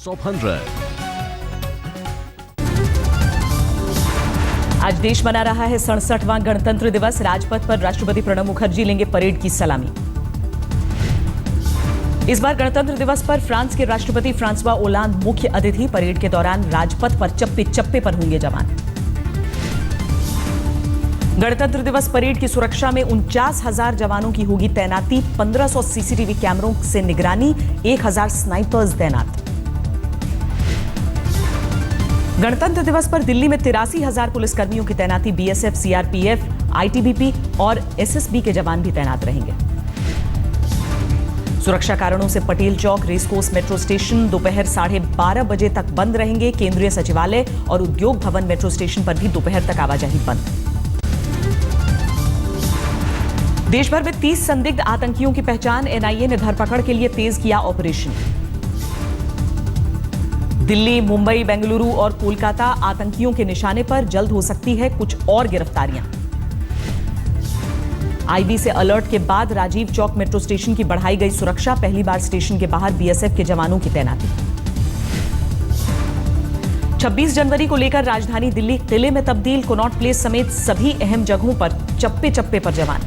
100. आज देश मना रहा है 67वां गणतंत्र दिवस। राजपथ पर राष्ट्रपति प्रणब मुखर्जी लेंगे परेड की सलामी। इस बार गणतंत्र दिवस पर फ्रांस के राष्ट्रपति फ्रांसवा ओलांद मुख्य अतिथि। परेड के दौरान राजपथ पर चप्पे चप्पे पर होंगे जवान। गणतंत्र दिवस परेड की सुरक्षा में 49,000 जवानों की होगी तैनाती। 1500 सीसीटीवी कैमरों से निगरानी, 1000 स्नाइपर्स तैनात। गणतंत्र दिवस पर दिल्ली में 83,000 पुलिसकर्मियों की तैनाती। बीएसएफ, सीआरपीएफ, आईटीबीपी और एसएसबी के जवान भी तैनात रहेंगे। सुरक्षा कारणों से पटेल चौक, रेसकोर्स, मेट्रो स्टेशन दोपहर 12:30 बजे तक बंद रहेंगे। केंद्रीय सचिवालय और उद्योग भवन मेट्रो स्टेशन पर भी दोपहर तक आवाजाही बंद। देश भर में 30 संदिग्ध आतंकियों की पहचान। एनआईए ने धरपकड़ के लिए तेज किया ऑपरेशन। दिल्ली, मुंबई, बेंगलुरु और कोलकाता आतंकियों के निशाने पर। जल्द हो सकती है कुछ और गिरफ्तारियां। आईबी से अलर्ट के बाद राजीव चौक मेट्रो स्टेशन की बढ़ाई गई सुरक्षा। पहली बार स्टेशन के बाहर बीएसएफ के जवानों की तैनाती। 26 जनवरी को लेकर राजधानी दिल्ली किले में तब्दील। कनॉट प्लेस समेत सभी अहम जगहों पर चप्पे चप्पे पर जवान।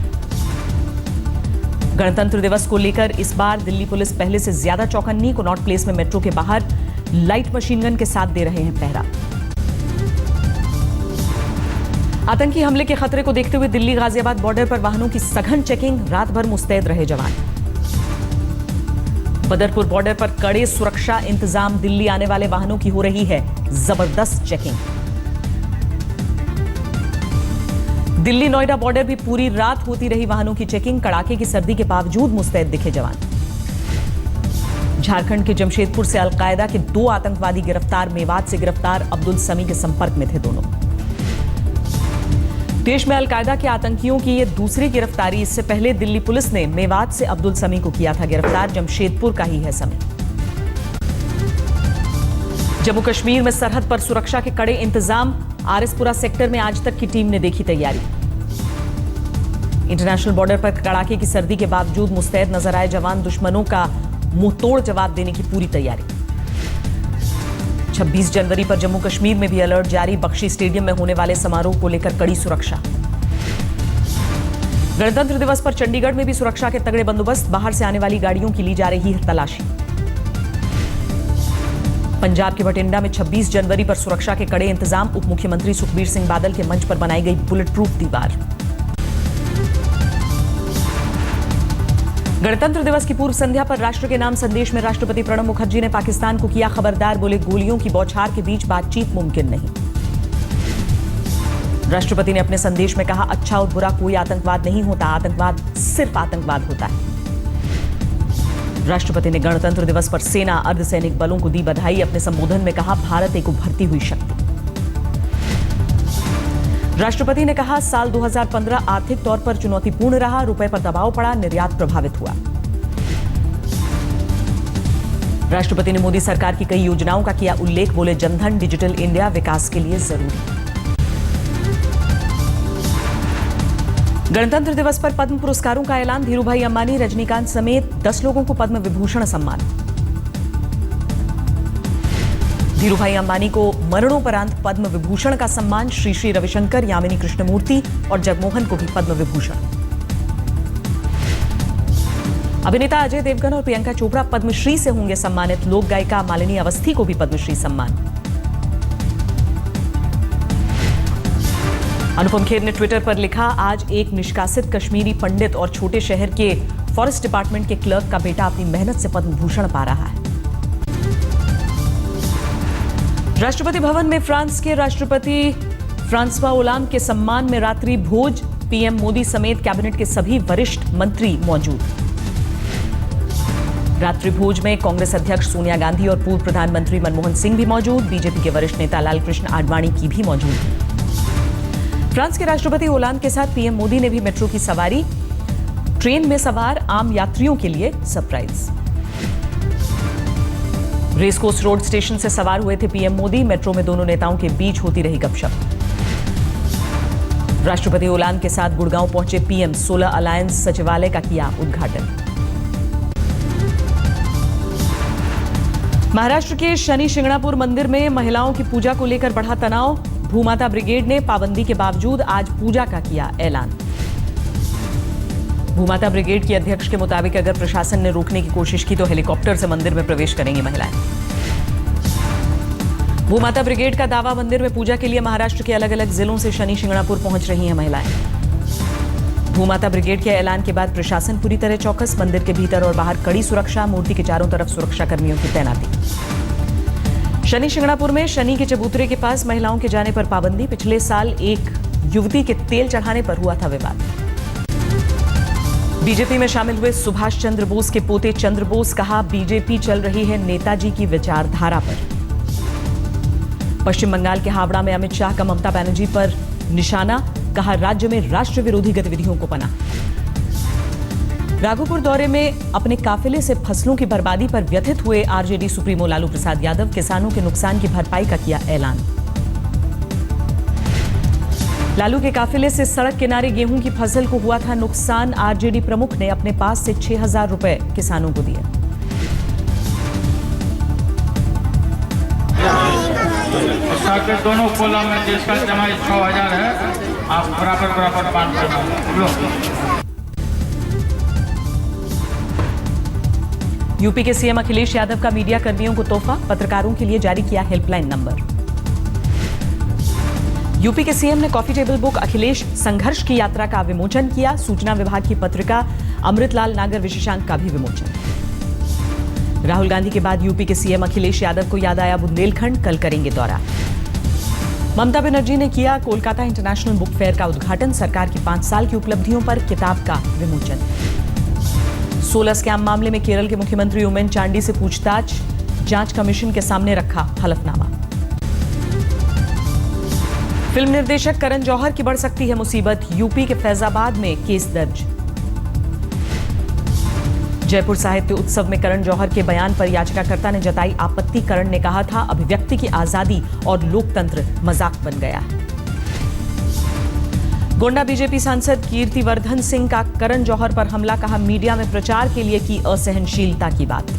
गणतंत्र दिवस को लेकर इस बार दिल्ली पुलिस पहले से ज्यादा चौकन्नी। कनॉट प्लेस में मेट्रो के बाहर लाइट मशीन गन के साथ दे रहे हैं पहरा। आतंकी हमले के खतरे को देखते हुए दिल्ली गाजियाबाद बॉर्डर पर वाहनों की सघन चेकिंग। रात भर मुस्तैद रहे जवान। बदरपुर बॉर्डर पर कड़े सुरक्षा इंतजाम। दिल्ली आने वाले वाहनों की हो रही है जबरदस्त चेकिंग। दिल्ली नोएडा बॉर्डर भी पूरी रात होती रही वाहनों की चेकिंग। कड़ाके की सर्दी के बावजूद मुस्तैद दिखे जवान। झारखंड के जमशेदपुर से अलकायदा के 2 आतंकवादी गिरफ्तार। मेवात से गिरफ्तार अब्दुल समी के संपर्क में थे दोनों। देश में अलकायदा के आतंकियों की यह दूसरी गिरफ्तारी। इससे पहले दिल्ली पुलिस ने मेवात से अब्दुल समी को किया था गिरफ्तार। जमशेदपुर का ही है समी। जम्मू कश्मीर में सरहद पर सुरक्षा के कड़े इंतजाम। आरएसपुरा सेक्टर में आज तक की टीम ने देखी तैयारी। इंटरनेशनल बॉर्डर पर कड़ाके की सर्दी के बावजूद मुस्तैद नजर आए जवान। दुश्मनों का मुंहतोड़ जवाब देने की पूरी तैयारी। 26 जनवरी पर जम्मू कश्मीर में भी अलर्ट जारी। बख्शी स्टेडियम में होने वाले समारोह को लेकर कड़ी सुरक्षा। गणतंत्र दिवस पर चंडीगढ़ में भी सुरक्षा के तगड़े बंदोबस्त। बाहर से आने वाली गाड़ियों की ली जा रही है तलाशी। पंजाब के बठिंडा में 26 जनवरी पर सुरक्षा के कड़े इंतजाम। उप मुख्यमंत्री सुखबीर सिंह बादल के मंच पर बनाई गई बुलेट प्रूफ दीवार। गणतंत्र दिवस की पूर्व संध्या पर राष्ट्र के नाम संदेश में राष्ट्रपति प्रणब मुखर्जी ने पाकिस्तान को किया खबरदार। बोले, गोलियों की बौछार के बीच बातचीत मुमकिन नहीं। राष्ट्रपति ने अपने संदेश में कहा, अच्छा और बुरा कोई आतंकवाद नहीं होता, आतंकवाद सिर्फ आतंकवाद होता है। राष्ट्रपति ने गणतंत्र दिवस पर सेना, अर्धसैनिक बलों को दी बधाई। अपने संबोधन में कहा, भारत एक उभरती हुई शक्ति। राष्ट्रपति ने कहा, साल 2015 आर्थिक तौर पर चुनौतीपूर्ण रहा। रुपए पर दबाव पड़ा, निर्यात प्रभावित हुआ। राष्ट्रपति ने मोदी सरकार की कई योजनाओं का किया उल्लेख। बोले, जनधन, डिजिटल इंडिया विकास के लिए जरूरी। गणतंत्र दिवस पर पद्म पुरस्कारों का ऐलान। धीरूभाई अंबानी, रजनीकांत समेत 10 लोगों को पद्म विभूषण सम्मान। धीरूभाई अंबानी को मरणोपरांत पद्म विभूषण का सम्मान। श्री श्री रविशंकर, यामिनी कृष्णमूर्ति और जगमोहन को भी पद्म विभूषण। अभिनेता अजय देवगन और प्रियंका चोपड़ा पद्मश्री से होंगे सम्मानित। लोक गायिका मालिनी अवस्थी को भी पद्मश्री सम्मान। अनुपम खेर ने ट्विटर पर लिखा, आज एक निष्कासित कश्मीरी पंडित और छोटे शहर के फॉरेस्ट डिपार्टमेंट के क्लर्क का बेटा अपनी मेहनत से पद्म भूषण पा रहा है। राष्ट्रपति भवन में फ्रांस के राष्ट्रपति फ्रांसवा ओलांद के सम्मान में रात्रि भोज। पीएम मोदी समेत कैबिनेट के सभी वरिष्ठ मंत्री मौजूद। रात्रि भोज में कांग्रेस अध्यक्ष सोनिया गांधी और पूर्व प्रधानमंत्री मनमोहन सिंह भी मौजूद। बीजेपी के वरिष्ठ नेता लालकृष्ण आडवाणी की भी मौजूद थी। फ्रांस के राष्ट्रपति ओलांद के साथ पीएम मोदी ने भी मेट्रो की सवारी। ट्रेन में सवार आम यात्रियों के लिए सरप्राइज। रेसकोर्स रोड स्टेशन से सवार हुए थे पीएम मोदी। मेट्रो में दोनों नेताओं के बीच होती रही गपशप। राष्ट्रपति ओलांद के साथ गुड़गांव पहुंचे पीएम। 16 अलायंस सचिवालय का किया उद्घाटन। महाराष्ट्र के शनि शिंगणापुर मंदिर में महिलाओं की पूजा को लेकर बढ़ा तनाव। भूमाता ब्रिगेड ने पाबंदी के बावजूद आज पूजा का किया ऐलान। भूमाता ब्रिगेड के अध्यक्ष के मुताबिक अगर प्रशासन ने रोकने की कोशिश की तो हेलीकॉप्टर से मंदिर में प्रवेश करेंगी महिलाएं। भूमाता ब्रिगेड का दावा, मंदिर में पूजा के लिए महाराष्ट्र के अलग अलग जिलों से शनि शिंगणापुर पहुंच रही हैं महिलाएं। भूमाता ब्रिगेड के ऐलान के बाद प्रशासन पूरी तरह चौकस। मंदिर के भीतर और बाहर कड़ी सुरक्षा, मूर्ति के चारों तरफ सुरक्षा कर्मियों की तैनाती। शनि शिंगणापुर में शनि के चबूतरे के पास महिलाओं के जाने पर पाबंदी। पिछले साल एक युवती के तेल चढ़ाने पर हुआ था विवाद। बीजेपी में शामिल हुए सुभाष चंद्र बोस के पोते चंद्र बोस, कहा बीजेपी चल रही है नेताजी की विचारधारा पर। पश्चिम बंगाल के हावड़ा में अमित शाह का ममता बनर्जी पर निशाना, कहा राज्य में राष्ट्र विरोधी गतिविधियों को पनाह। राघोपुर दौरे में अपने काफिले से फसलों की बर्बादी पर व्यथित हुए आरजेडी सुप्रीमो लालू प्रसाद यादव, किसानों के नुकसान की भरपाई का किया ऐलान। लालू के काफिले से सड़क किनारे गेहूं की फसल को हुआ था नुकसान। आरजेडी प्रमुख ने अपने पास से 6,000 रुपए किसानों को दिए। दोनों कोला में देश का जमा 6,000 है, आप बराबर बांट करना। यूपी के सीएम अखिलेश यादव का मीडिया कर्मियों को तोहफा, पत्रकारों के लिए जारी किया हेल्पलाइन नंबर। यूपी के सीएम ने कॉफी टेबल बुक अखिलेश संघर्ष की यात्रा का विमोचन किया। सूचना विभाग की पत्रिका अमृतलाल नागर विशेषांक का भी विमोचन। राहुल गांधी के बाद यूपी के सीएम अखिलेश यादव को याद आया बुंदेलखंड, कल करेंगे दौरा। ममता बनर्जी ने किया कोलकाता इंटरनेशनल बुक फेयर का उद्घाटन। सरकार की 5 साल की उपलब्धियों पर किताब का विमोचन। 16 स्कैम मामले में केरल के मुख्यमंत्री उमेन चांडी से पूछताछ, जांच कमीशन के सामने रखा हलफनामा। फिल्म निर्देशक करण जौहर की बढ़ सकती है मुसीबत, यूपी के फैजाबाद में केस दर्ज। जयपुर साहित्य उत्सव में करण जौहर के बयान पर याचिकाकर्ता ने जताई आपत्ति। करण ने कहा था अभिव्यक्ति की आजादी और लोकतंत्र मजाक बन गया है। गोंडा बीजेपी सांसद कीर्तिवर्धन सिंह का करण जौहर पर हमला, कहा मीडिया में प्रचार के लिए की असहनशीलता की बात।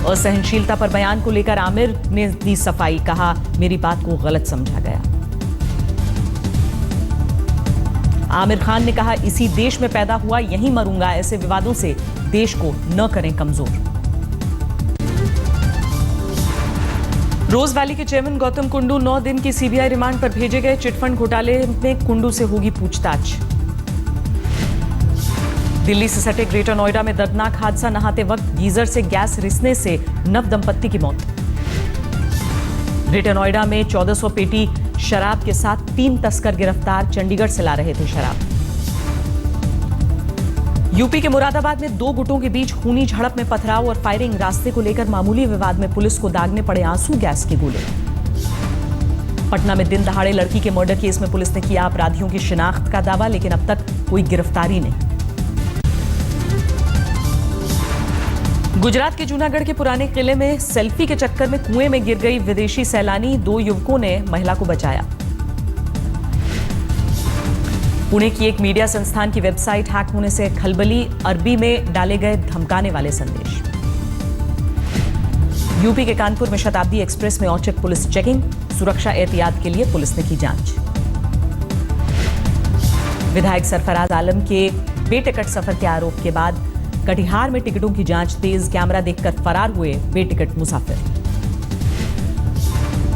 असहनशीलता पर बयान को लेकर आमिर ने दी सफाई, कहा मेरी बात को गलत समझा गया। आमिर खान ने कहा इसी देश में पैदा हुआ, यहीं मरूंगा, ऐसे विवादों से देश को न करें कमजोर। रोज वैली के चेयरमैन गौतम कुंडू 9 दिन की सीबीआई रिमांड पर भेजे गए। चिटफंड घोटाले में कुंडू से होगी पूछताछ। दिल्ली से सटे ग्रेटर नोएडा में दर्दनाक हादसा, नहाते वक्त गीजर से गैस रिसने से नव दंपत्ति की मौत। ग्रेटर नोएडा में 1400 पेटी शराब के साथ 3 तस्कर गिरफ्तार, चंडीगढ़ से ला रहे थे शराब। यूपी के मुरादाबाद में 2 गुटों के बीच खूनी झड़प में पथराव और फायरिंग। रास्ते को लेकर मामूली विवाद में पुलिस को दागने पड़े आंसू गैस के गोले। पटना में दिन दहाड़े लड़की के मर्डर केस में पुलिस ने किया अपराधियों की शिनाख्त का दावा, लेकिन अब तक कोई गिरफ्तारी नहीं। गुजरात के जूनागढ़ के पुराने किले में सेल्फी के चक्कर में कुएं में गिर गई विदेशी सैलानी। 2 युवकों ने महिला को बचाया। पुणे की एक मीडिया संस्थान की वेबसाइट हैक होने से खलबली, अरबी में डाले गए धमकाने वाले संदेश। यूपी के कानपुर में शताब्दी एक्सप्रेस में औचक पुलिस चेकिंग, सुरक्षा एहतियात के लिए पुलिस ने की जांच। विधायक सरफराज आलम के बेटिकट सफर के आरोप के बाद कटिहार में टिकटों की जांच तेज, कैमरा देखकर फरार हुए बेटिकट मुसाफिर।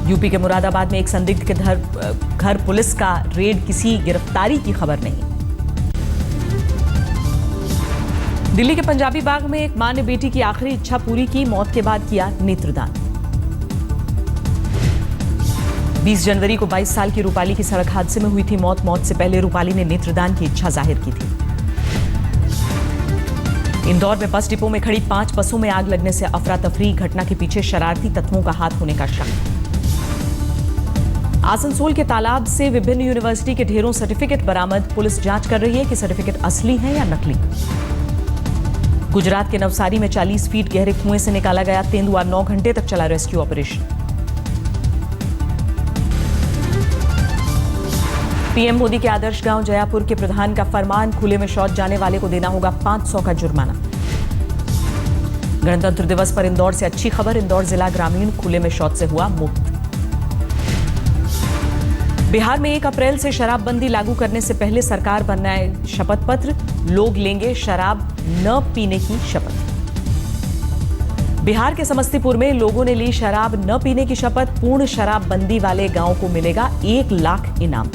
यूपी के मुरादाबाद में एक संदिग्ध के घर पुलिस का रेड, किसी गिरफ्तारी की खबर नहीं। दिल्ली के पंजाबी बाग में एक मां ने बेटी की आखिरी इच्छा पूरी की, मौत के बाद किया नेत्रदान। 20 जनवरी को 22 साल की रूपाली की सड़क हादसे में हुई थी मौत। मौत से पहले रूपाली ने नेत्रदान की इच्छा जाहिर की थी। इंदौर में बस डिपो में खड़ी 5 बसों में आग लगने से अफरा तफरी, घटना के पीछे शरारती तत्वों का हाथ होने का शक। आसनसोल के तालाब से विभिन्न यूनिवर्सिटी के ढेरों सर्टिफिकेट बरामद, पुलिस जांच कर रही है कि सर्टिफिकेट असली हैं या नकली। गुजरात के नवसारी में 40 फीट गहरे कुएं से निकाला गया तेंदुआ, 9 घंटे तक चला रेस्क्यू ऑपरेशन। पीएम मोदी के आदर्श गांव जयापुर के प्रधान का फरमान, खुले में शौच जाने वाले को देना होगा 500 का जुर्माना। गणतंत्र दिवस पर इंदौर से अच्छी खबर। इंदौर जिला ग्रामीण खुले में शौच से हुआ मुक्त। बिहार में 1 अप्रैल से शराबबंदी लागू करने से पहले सरकार बनाए शपथ पत्र। लोग लेंगे शराब न पीने की शपथ। बिहार के समस्तीपुर में लोगों ने ली शराब न पीने की शपथ। पूर्ण शराबबंदी वाले गांव को मिलेगा 1 लाख इनाम।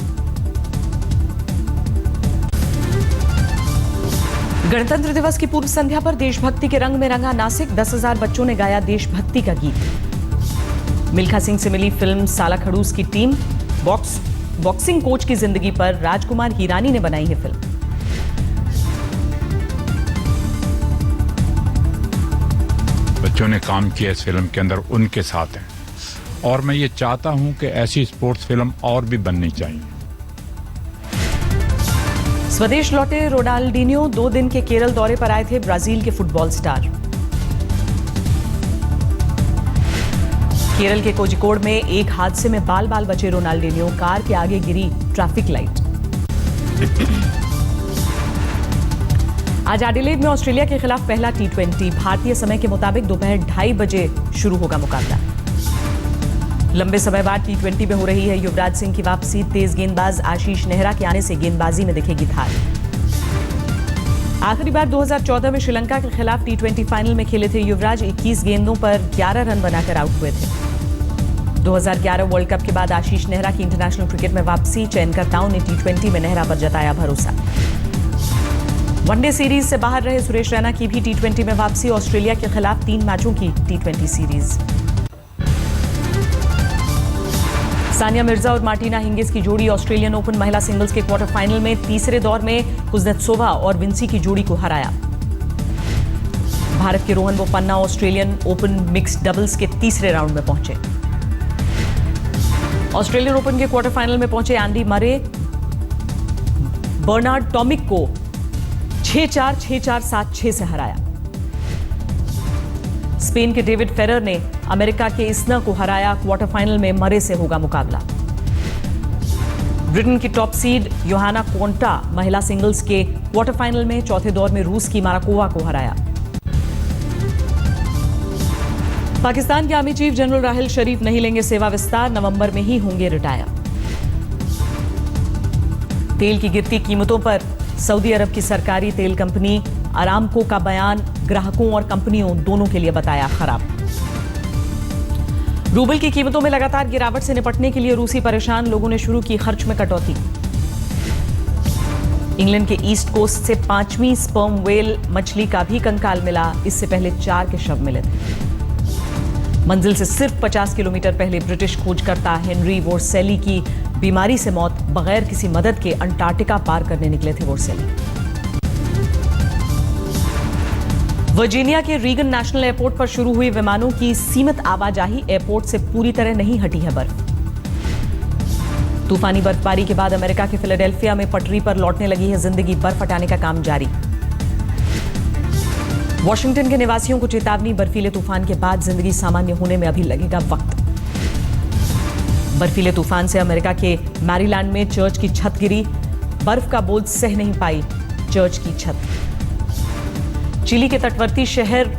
गणतंत्र दिवस की पूर्व संध्या पर देशभक्ति के रंग में रंगा नासिक। 10,000 बच्चों ने गाया देशभक्ति का गीत। मिल्खा सिंह से मिली फिल्म साला खड़ूस की टीम। बॉक्सिंग कोच की जिंदगी पर राजकुमार हिरानी ने बनाई है फिल्म। बच्चों ने काम किया इस फिल्म के अंदर, उनके साथ हैं और मैं ये चाहता हूं कि ऐसी स्पोर्ट्स फिल्म और भी बननी चाहिए। स्वदेश लौटे रोनाल्डिनियो 2 दिन के केरल दौरे पर आए थे ब्राजील के फुटबॉल स्टार। केरल के कोझिकोड में एक हादसे में बाल बाल बचे रोनाल्डिनियो। कार के आगे गिरी ट्रैफिक लाइट। आज एडिलेड में ऑस्ट्रेलिया के खिलाफ पहला T20। भारतीय समय के मुताबिक दोपहर 2:30 बजे शुरू होगा मुकाबला। लंबे समय बाद T20 में हो रही है युवराज सिंह की वापसी। तेज गेंदबाज आशीष नेहरा के आने से गेंदबाजी में दिखेगी धार। आखिरी बार 2014 में श्रीलंका के खिलाफ T20 फाइनल में खेले थे युवराज। 21 गेंदों पर 11 रन बनाकर आउट हुए थे। 2011 वर्ल्ड कप के बाद आशीष नेहरा की इंटरनेशनल क्रिकेट में वापसी। चयनकर्ताओं ने T20 में नेहरा पर जताया भरोसा। वनडे सीरीज से बाहर रहे सुरेश रैना की भी T20 में वापसी। ऑस्ट्रेलिया के खिलाफ 3 मैचों की T20 सीरीज। सानिया मिर्जा और मार्टिना हिंगिस की जोड़ी ऑस्ट्रेलियन ओपन महिला सिंगल्स के क्वार्टर फाइनल में तीसरे दौर में कुज़नेत्सोवा और विंसी की जोड़ी को हराया। भारत के Rohan Bopanna Australian open mixed doubles के तीसरे राउंड में पहुंचे। ऑस्ट्रेलियन ओपन के क्वार्टर फाइनल में पहुंचे एंडी मरे बर्नार्ड टॉमिक को 6-4, 6-4, 7-6 से हराया। स्पेन के डेविड फेरर ने अमेरिका के इस्नर को हराया। क्वार्टर फाइनल में मरे से होगा मुकाबला। ब्रिटेन की टॉप सीड योहाना कोंटा महिला सिंगल्स के क्वार्टर फाइनल में चौथे दौर में रूस की माराकोवा को हराया। पाकिस्तान के आर्मी चीफ जनरल राहिल शरीफ नहीं लेंगे सेवा विस्तार। नवंबर में ही होंगे रिटायर। तेल की गिरती कीमतों पर सऊदी अरब की सरकारी तेल कंपनी अरामको का बयान ग्राहकों और कंपनियों दोनों के लिए बताया खराब। रूबल की कीमतों में लगातार गिरावट से निपटने के लिए रूसी परेशान। लोगों ने शुरू की खर्च में कटौती। इंग्लैंड के ईस्ट कोस्ट से 5वीं स्पर्म वेल मछली का भी कंकाल मिला। इससे पहले 4 के शव मिले थे। मंजिल से सिर्फ 50 किलोमीटर पहले ब्रिटिश खोजकर्ता हेनरी वोर्सेली की बीमारी से मौत। बगैर किसी मदद के अंटार्कटिका पार करने निकले थे वोर्सेली। वर्जीनिया के रीगन नेशनल एयरपोर्ट पर शुरू हुई विमानों की सीमित आवाजाही। एयरपोर्ट से पूरी तरह नहीं हटी है बर्फ। तूफानी बर्फबारी के बाद अमेरिका के फिलाडेल्फिया में पटरी पर लौटने लगी है जिंदगी। बर्फ हटाने का काम जारी। वॉशिंगटन के निवासियों को चेतावनी। बर्फीले तूफान के बाद जिंदगी सामान्य होने में अभी लगेगा वक्त। बर्फीले तूफान से अमेरिका के मैरीलैंड में चर्च की छत गिरी। बर्फ का बोझ सह नहीं पाई चर्च की छत। चिली के तटवर्ती शहर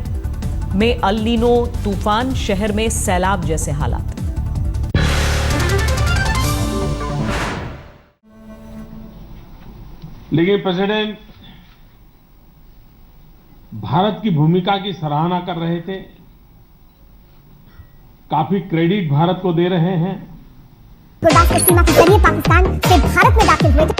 में अल नीनो तूफान। शहर में सैलाब जैसे हालात। लेकिन प्रेसिडेंट भारत की भूमिका की सराहना कर रहे थे। काफी क्रेडिट भारत को दे रहे हैं। गुरदासपुर सीमा के जरिए पाकिस्तान से भारत में दाखिल हुए थे।